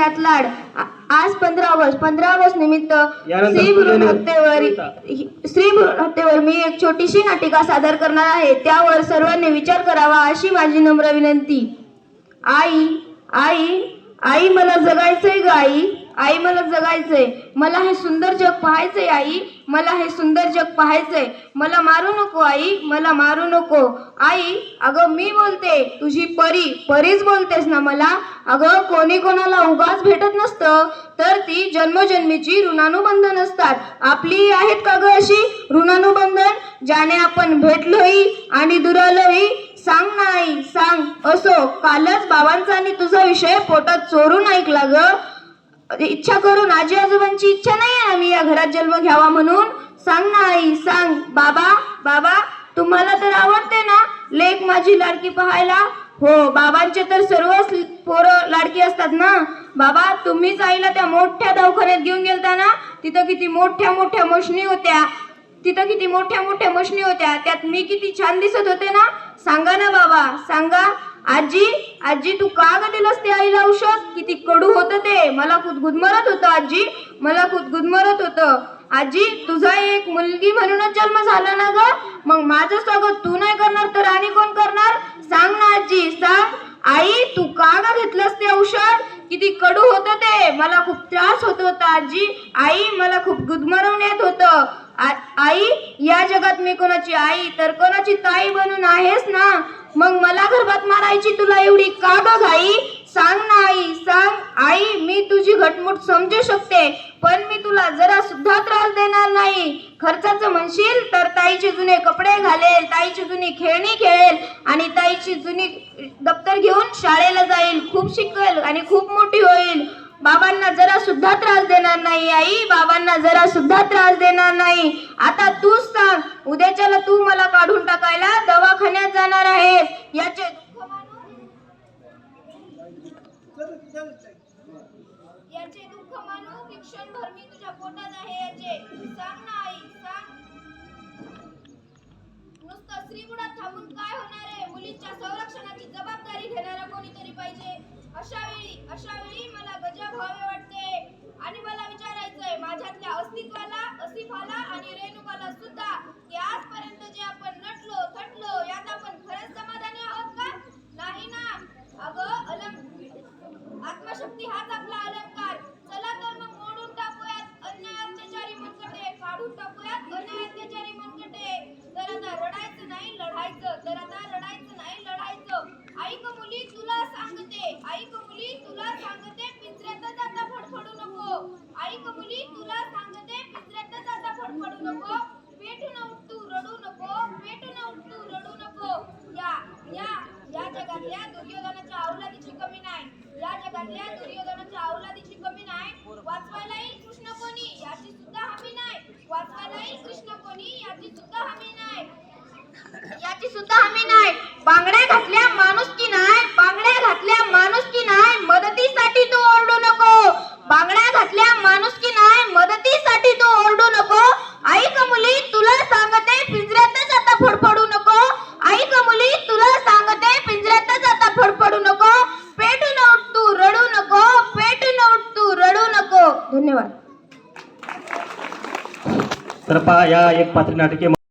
महिन्यात लाड. आज 15 ऑगस्ट निमित्त स्त्री भ्रूण हत्येवर मी एक छोटीशी नाटिका सादर करणार आहे. त्यावर सर्वांनी विचार करावा अशी माझी नम्र विनंती. आई आई आई मला जगायचंय ग आई. आई मला जगायचंय. मला हे सुंदर जग पाहायचंय आई. मला हे सुंदर जग पाहायचंय. मला मारू नको आई. मला मारू नको आई. अगं मी बोलते तुझी परीच बोलतेस ना मला. अगं कोणी कोणाला उगाच भेटत नसतं, तर ती जन्मजन्मीची ऋणानुबंधन असतात. आपली आहेत का ग अशी ऋणानुबंधन, ज्याने आपण भेटलोही आणि दुरालोही. सांग ना आई सांग. असो कालच बाबांचा आणि तुझा विषय पोटात चोरून ऐकला ग. इच्छा करून आजी आजोबांची इच्छा नाही आहे आम्ही या घरात जन्म घ्यावा म्हणून. सांग ना आई सांग. बाबा तुम्हाला तर आवडते ना लेक माझी लाडकी पाहायला. हो बाबांचे तर सर्वच पोरं लाडकी असतात ना. बाबा तुम्हीच आईला त्या मोठ्या दवाखान्यात घेऊन गेलता ना. तिथं किती मोठ्या मशनी होत्या. त्यात मी किती छान दिसत होते ना. सांगा ना बाबा सांगा. आजी तू का ग दिलंस ते आईला औषध. किती कडू होतं ते. मला खूप गुदमरत होतं आजी. मला खूप गुदमरत होतं. आजी तुझा एक मुलगी म्हणूनच जन्म झाला ना ग. मग माझं स्वागत तू नाही करणार तर आणि कोण करणार. सांग ना आजी सांग. आई तू का ग घेतलंस ते औषध. किती कडू होतं ते. मला खूप त्रास होत होता आजी. आई मला खूप गुदमरवून येत होतं. आई या जगात मी कोणाची आई तर कोणाची ताई बनून आहेस ना. मग मला गर्भात मारायची तुला एवढी का ग घाई. सांग ना आई सांग. आई मी तुझी घटमुट समजू शकते, पण मी तुला जरा सुद्धा त्रास देणार नाही. खर्चाचं म्हणशील तर ताईचे जुने कपडे घालेल, ताईची जुनी खेळणी खेळेल आणि ताईची जुनी दप्तर घेऊन शाळेला जाईल. खूप शिकेल आणि खूप मोठी होईल. बाबांना जरा सुद्धा त्रास देणार नाही आई. बाबांना जरा सुद्धा त्रास देणार नाही. आता तूच सांग. उद्याच्याला तू मला काढून टाकायला दवाखान्यात जाणार आहेस. याचे दुःख मानू की क्षणभर मी तुझ्या पोटात आहे याचे. सांग ना आई सांग. नुसतं स्त्रीगुणात थांबून काय होणार आहे. मुलींच्या संरक्षणाची जबाबदारी घेणारा कोणीतरी पाहिजे. अशा वेळी मला गजभावे वाटते. आणि मला विचारायचंय माझ्यातल्या अस्तित्वाला आणि रेणुकाला सुद्धा की आजपर्यंत जे आपण नटलो थटलो यात आपण खरंच समाधानी आहोत का. नाही ना. अगं आत्मशक्ती हाच आपला अलंकार. चला तर मग मोडून टाकूयात अन्याय अत्याचारी मनगटे. काढून टाकूयात अन्याय अत्याचारी मनगटे. तर आता रडायचं नाही लढायचं. ऐक मुली तुला सांगते पिंजऱ्यातच आता फडफडू नको. ऐक मुली तुला सांगते पिंजऱ्यातच आता फडफडू नको. पेटून उठ तू रडू नको. या जगातल्या दुर्योधनाच्या औलादीची कमी नाही. वाचवायला येईल कृष्ण कोणी याची सुद्धा हमी नाही. बांगड्या घातल्या माणुसकी नाही. मदतीसाठी तू ओरडू नको. ऐक मुली तुला सांगते पिंजऱ्यातच आता फडफडू नको. पेटून उठ तू रडू नको. धन्यवाद. तर पहा या एक पात्री नाटके